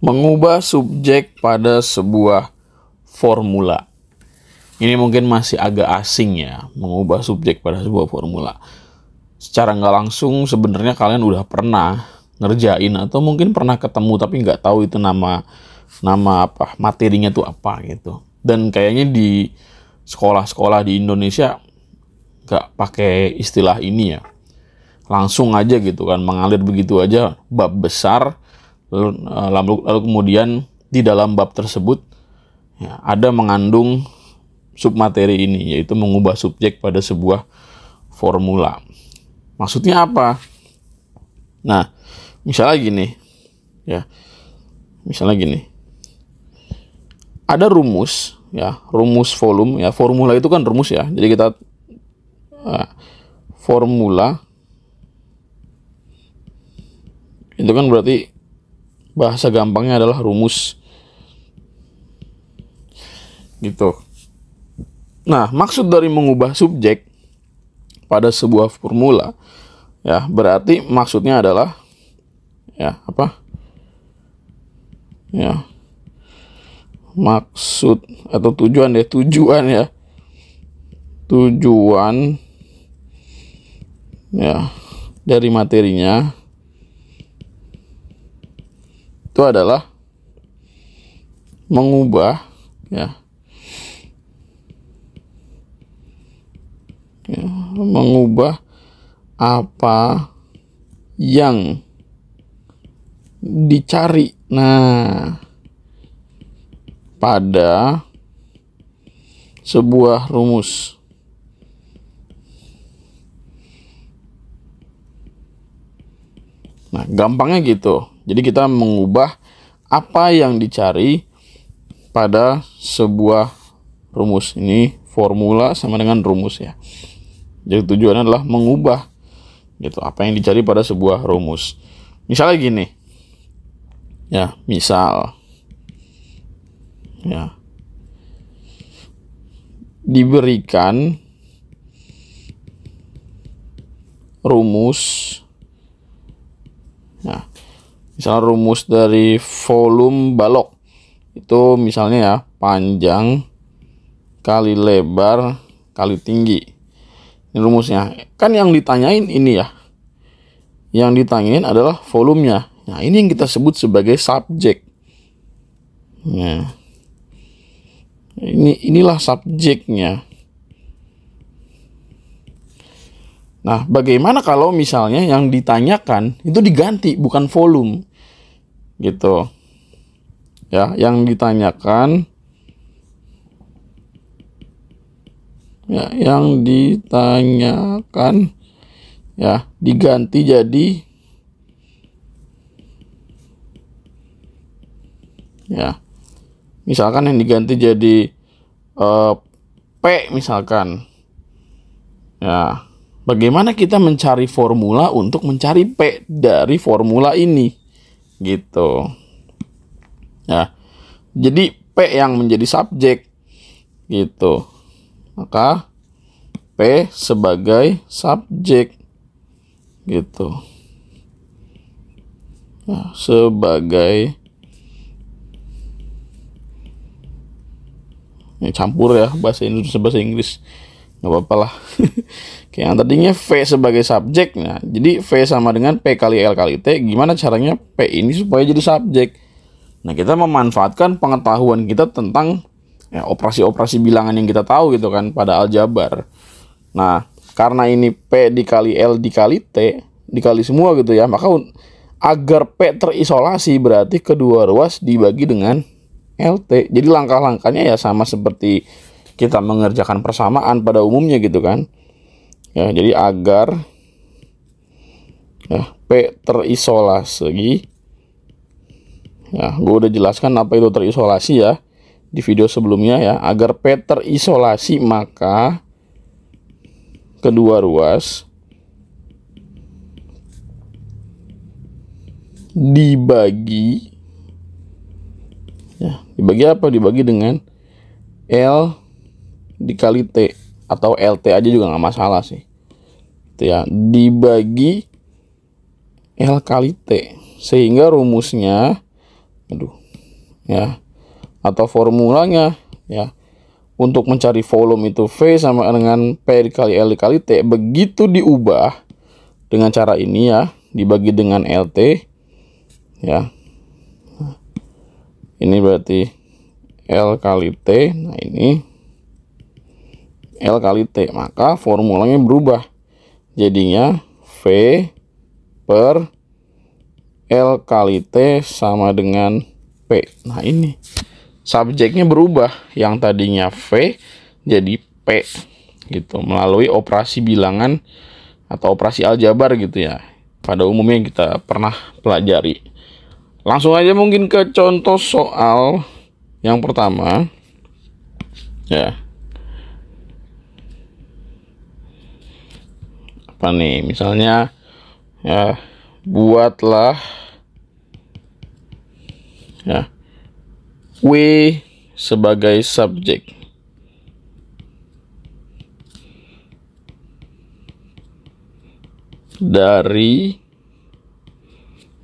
Mengubah subjek pada sebuah formula. Ini mungkin masih agak asing ya, mengubah subjek pada sebuah formula. Secara nggak langsung sebenarnya kalian udah pernah ngerjain atau mungkin pernah ketemu tapi nggak tahu itu nama apa, materinya tuh apa gitu. Dan kayaknya di sekolah-sekolah di Indonesia nggak pakai istilah ini ya. Langsung aja gitu kan, mengalir begitu aja bab besar. Lalu kemudian di dalam bab tersebut ya, ada mengandung submateri ini, yaitu mengubah subjek pada sebuah formula. Maksudnya apa? Nah, misalnya gini, ya, ada rumus, ya, rumus volume, ya, formula itu kan rumus ya. Jadi kita formula itu kan berarti bahasa gampangnya adalah rumus gitu. Nah, maksud dari mengubah subjek pada sebuah formula ya, berarti maksudnya adalah ya apa? Ya. Maksud atau tujuan ya. Tujuan ya dari materinya itu adalah mengubah ya, mengubah apa yang dicari. Nah, pada sebuah rumus. Nah, gampangnya gitu. Jadi kita mengubah apa yang dicari pada sebuah rumus. Ini formula sama dengan rumus ya. Jadi tujuannya adalah mengubah gitu apa yang dicari pada sebuah rumus. Misalnya gini. Ya, misal ya, diberikan rumus. Nah, misal rumus dari volume balok itu misalnya ya, panjang kali lebar kali tinggi. Ini rumusnya. Kan yang ditanyain ini ya. Yang ditanyain adalah volumenya. Nah, ini yang kita sebut sebagai subjek. Nah, inilah subjeknya. Nah, bagaimana kalau misalnya yang ditanyakan itu diganti, bukan volume, gitu. Ya, yang ditanyakan, ya, ya diganti jadi, ya, misalkan yang diganti jadi P misalkan, ya. Bagaimana kita mencari formula untuk mencari P dari formula ini? Gitu. Ya. Jadi P yang menjadi subjek. Gitu. Maka P sebagai subjek. Gitu. Ya, sebagai, ini campur ya bahasa Indonesia bahasa Inggris. Nggak apa-apa lah. Kayak yang tadinya V sebagai subjek. Nah, jadi V sama dengan P kali L kali T. Gimana caranya P ini supaya jadi subjek? Nah, kita memanfaatkan pengetahuan kita tentang ya, operasi-operasi bilangan yang kita tahu gitu kan pada aljabar. Nah, karena ini P dikali L dikali T dikali semua gitu ya, maka agar P terisolasi berarti kedua ruas dibagi dengan LT. Jadi langkah-langkahnya ya sama seperti kita mengerjakan persamaan pada umumnya gitu kan. Ya, jadi agar ya, P terisolasi. Ya, gue udah jelaskan apa itu terisolasi ya di video sebelumnya ya. Agar P terisolasi maka kedua ruas dibagi, ya, dibagi apa? Dibagi dengan L dikali T atau LT aja juga nggak masalah sih. Itu ya, dibagi L kali T sehingga rumusnya Aduh. Ya. Atau formulanya ya. Untuk mencari volume itu V sama dengan P dikali L dikali T. Begitu diubah dengan cara ini ya, dibagi dengan LT ya. Ini berarti L kali T. Nah, ini L kali T. Maka formulanya berubah. Jadinya V per L kali T sama dengan P. Nah, ini subjeknya berubah, yang tadinya V jadi P gitu, melalui operasi bilangan atau operasi aljabar gitu ya, pada umumnya kita pernah pelajari. Langsung aja mungkin ke contoh soal yang pertama ya. Apa nih, misalnya ya, buatlah ya W sebagai subjek dari,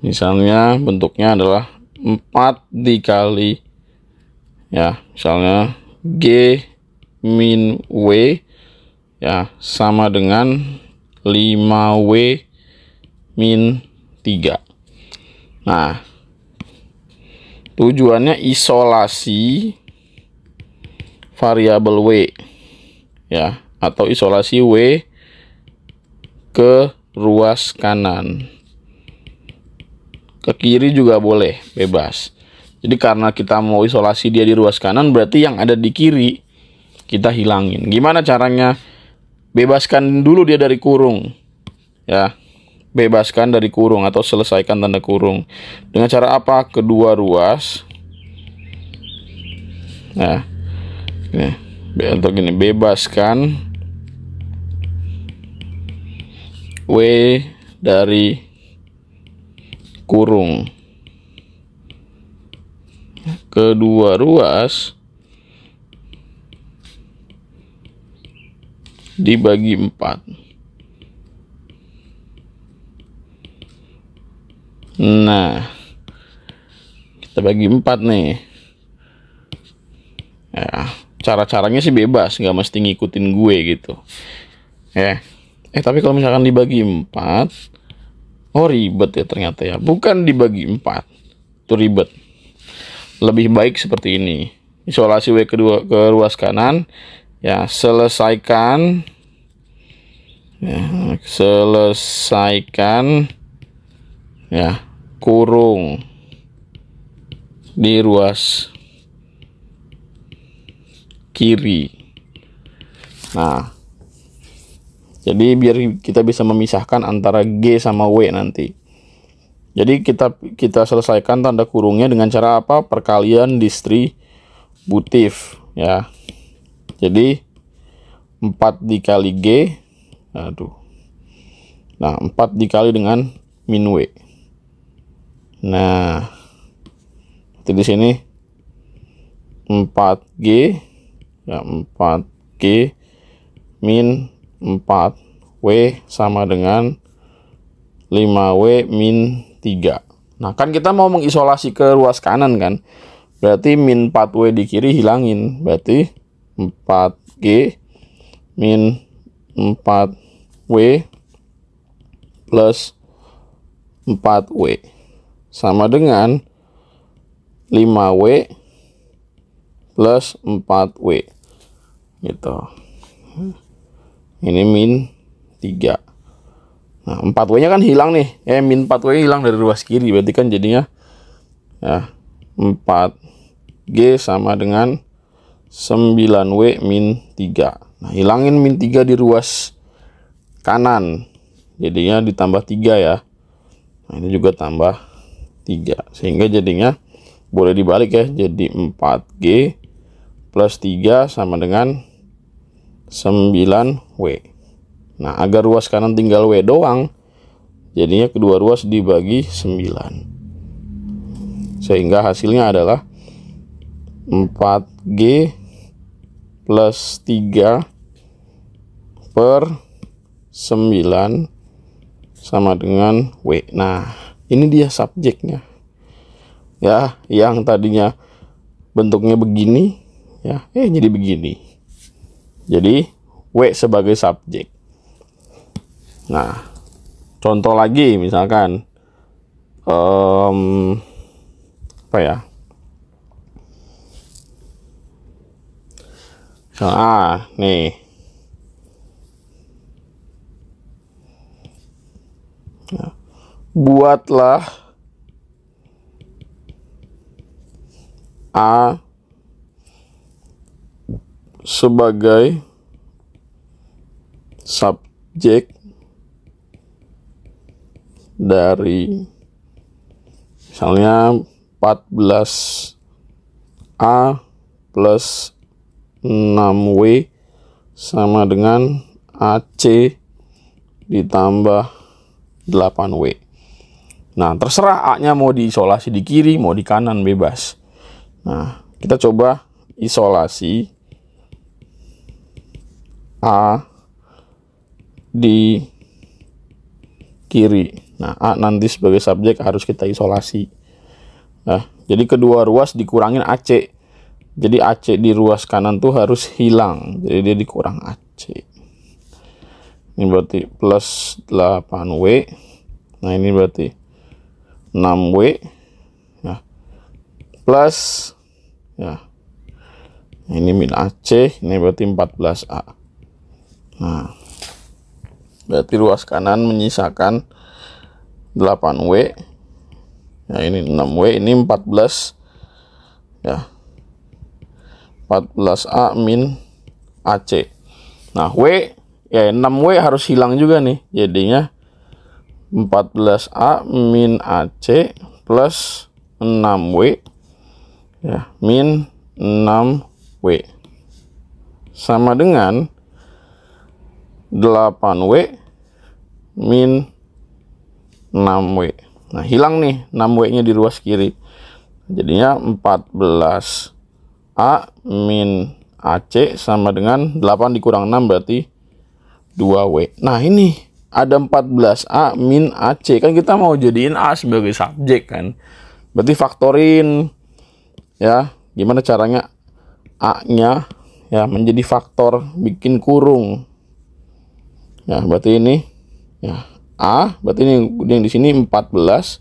misalnya bentuknya adalah 4 dikali ya, misalnya G min W ya sama dengan 5W min 3. Nah, tujuannya isolasi variabel W ya, atau isolasi W ke ruas kanan. Ke kiri juga boleh, bebas. Jadi karena kita mau isolasi dia di ruas kanan, berarti yang ada di kiri kita hilangin. Gimana caranya? Bebaskan dulu dia dari kurung ya. Bebaskan dari kurung atau selesaikan tanda kurung. Dengan cara apa? Kedua ruas. Nah, untuk gini, bebaskan W dari kurung. Kedua ruas dibagi 4. Nah, kita bagi 4 nih ya. Cara-caranya sih bebas, nggak mesti ngikutin gue gitu ya. Tapi kalau misalkan dibagi 4, oh ribet ya ternyata ya. Bukan dibagi 4 itu ribet. Lebih baik seperti ini. Isolasi W kedua ke ruas kanan ya, selesaikan ya kurung di ruas kiri. Nah, jadi biar kita bisa memisahkan antara G sama W nanti. Jadi kita selesaikan tanda kurungnya dengan cara apa? Perkalian distributif ya. Jadi 4 dikali G, nah 4 dikali dengan min W. Nah, di sini 4G ya, 4G min 4W sama dengan 5W min 3. Nah, kan kita mau mengisolasi ke ruas kanan kan, berarti min 4W di kiri hilangin, berarti 4G min 4W plus 4W sama dengan 5W plus 4W gitu. Ini min 3. Nah, 4W nya kan hilang nih, min 4W hilang dari ruas kiri, berarti kan jadinya ya 4G sama dengan 9W min 3. Nah, hilangin min 3 di ruas kanan, jadinya ditambah 3 ya. Nah, ini juga tambah 3, sehingga jadinya boleh dibalik ya, jadi 4G plus 3 sama dengan 9W. Nah, agar ruas kanan tinggal W doang, jadinya kedua ruas dibagi 9, sehingga hasilnya adalah 4G plus 3 per 9 sama dengan W. Nah, ini dia subjeknya. ya, yang tadinya bentuknya begini ya, jadi begini. Jadi W sebagai subjek. Nah, contoh lagi misalkan apa ya? Nih. Nah, buatlah A sebagai subjek dari misalnya 14A plus 6W sama dengan AC ditambah 8W. Nah, terserah A-nya mau diisolasi di kiri, mau di kanan, bebas. Nah, kita coba isolasi A di kiri. Nah, A nanti sebagai subjek harus kita isolasi. Nah, jadi kedua ruas dikurangin AC. Jadi AC di ruas kanan tuh harus hilang. Jadi dia dikurang AC. Ini berarti plus 8W. Nah, ini berarti 6W. Ya. Plus ya. Ini min AC, ini berarti 14A. Nah, berarti ruas kanan menyisakan 8W. Nah, ini 6W, ini 14. Ya. 14A min AC. Nah, W ya 6W harus hilang juga nih. Jadinya 14A min AC plus 6W ya min 6W sama dengan 8W min 6W. Nah, hilang nih 6W-nya di ruas kiri. Jadinya 14A min AC sama dengan 8 dikurang 6 berarti 2W. Nah, ini ada 14A min AC. Kan kita mau jadiin A sebagai subjek kan. Berarti faktorin. Ya, gimana caranya A-nya ya menjadi faktor, bikin kurung. Ya, berarti ini ya A, berarti ini yang di sini 14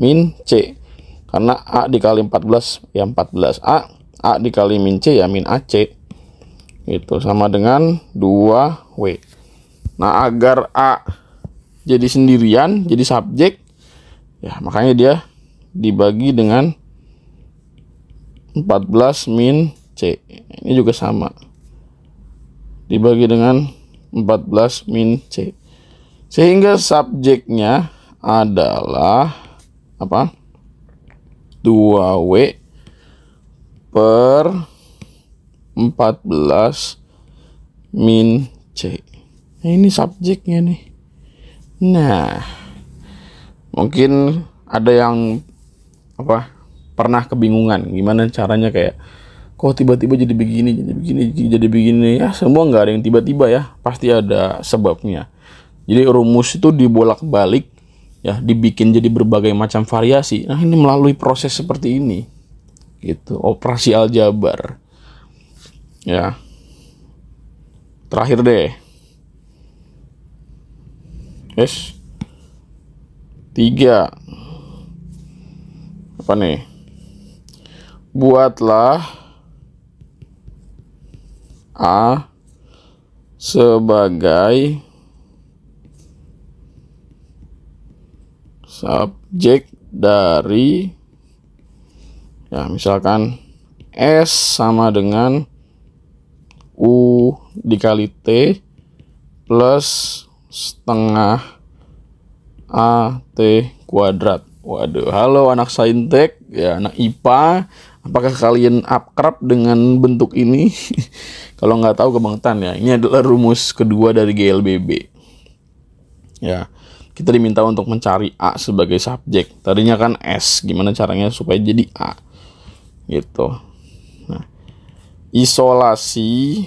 min C. Karena A dikali 14 ya 14A, A dikali min C ya min AC. Itu sama dengan 2W. Nah, agar A jadi sendirian, jadi subjek, ya makanya dia dibagi dengan 14 min C. Ini juga sama. Dibagi dengan 14 min C. Sehingga subjeknya adalah apa? 2W per 14 min C. Nah, ini subjeknya nih. Nah, mungkin ada yang pernah kebingungan gimana caranya, kayak kok tiba-tiba jadi begini ya. Semua nggak ada yang tiba-tiba ya, pasti ada sebabnya. Jadi rumus itu dibolak-balik ya, dibikin jadi berbagai macam variasi. Nah, ini melalui proses seperti ini gitu, operasi aljabar ya. Terakhir deh, yes, 3 apa nih? Buatlah A sebagai subjek dari ya misalkan S sama dengan U dikali T plus setengah AT kuadrat. Waduh, halo anak saintek ya, anak IPA, apakah kalian akrab dengan bentuk ini? Kalau nggak tahu kebangetan ya, ini adalah rumus kedua dari GLBB ya. Kita diminta untuk mencari A sebagai subjek. Tadinya kan S, gimana caranya supaya jadi A gitu. Nah, isolasi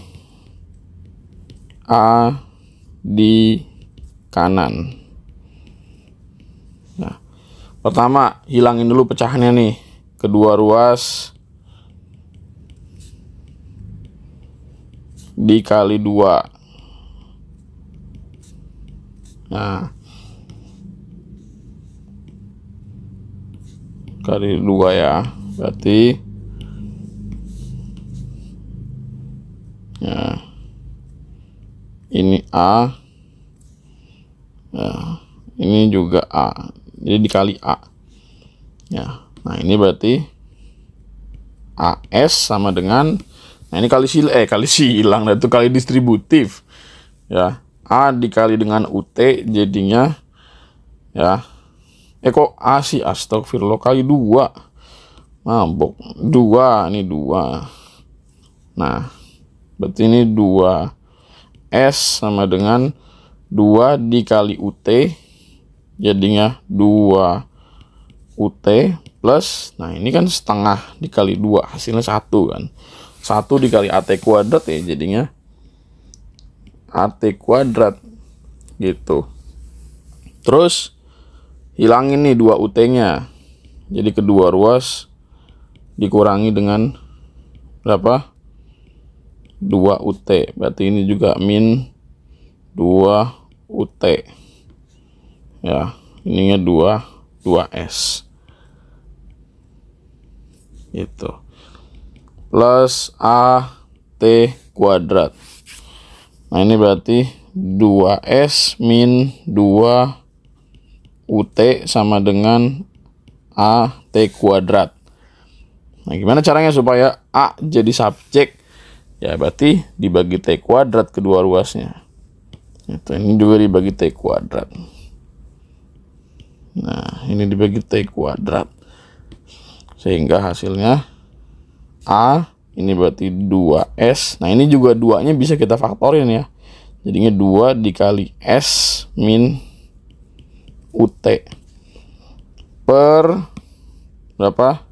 A di kanan. Nah, Pertama, hilangin dulu pecahannya nih. Kedua ruas dikali 2. Nah, kali 2 ya. Berarti ya, ini A. Nah, ini juga A. Jadi dikali A. Ya. Nah, ini berarti AS sama dengan, nah ini kali silang, nah itu kali distributif. Ya. A dikali dengan UT jadinya ya. Kok A sih, astagfirullah, kali 2. Mabok. 2, ini 2. Nah, berarti ini 2. S sama dengan 2 dikali UT jadinya 2 UT plus, nah ini kan setengah dikali 2 hasilnya 1 kan. 1 dikali AT kuadrat ya, jadinya AT kuadrat gitu. Terus hilangin nih 2 UT nya, jadi kedua ruas dikurangi dengan berapa? 2 UT. Berarti ini juga min 2 UT ya, ininya 2S gitu, plus AT kuadrat. Nah ini berarti 2S min 2 UT sama dengan AT kuadrat. Nah gimana caranya supaya A jadi subjek? Ya berarti dibagi T kuadrat kedua ruasnya. Itu, ini juga dibagi T kuadrat. Nah ini dibagi T kuadrat, sehingga hasilnya A ini berarti 2S. Nah ini juga 2 nya bisa kita faktorin ya, jadinya 2 dikali S min UT per berapa?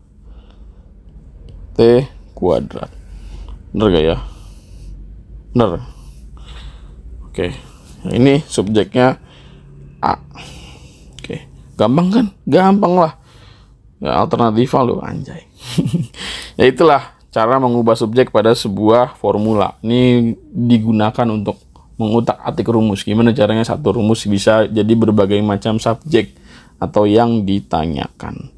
T kuadrat. Bener gak ya? Bener. Oke, nah, ini subjeknya A. Oke, gampang kan? Gampang lah. Ya, alternatifnya lo anjay. Ya itulah cara mengubah subjek pada sebuah formula. Ini digunakan untuk mengutak-atik rumus. Gimana caranya satu rumus bisa jadi berbagai macam subjek atau yang ditanyakan.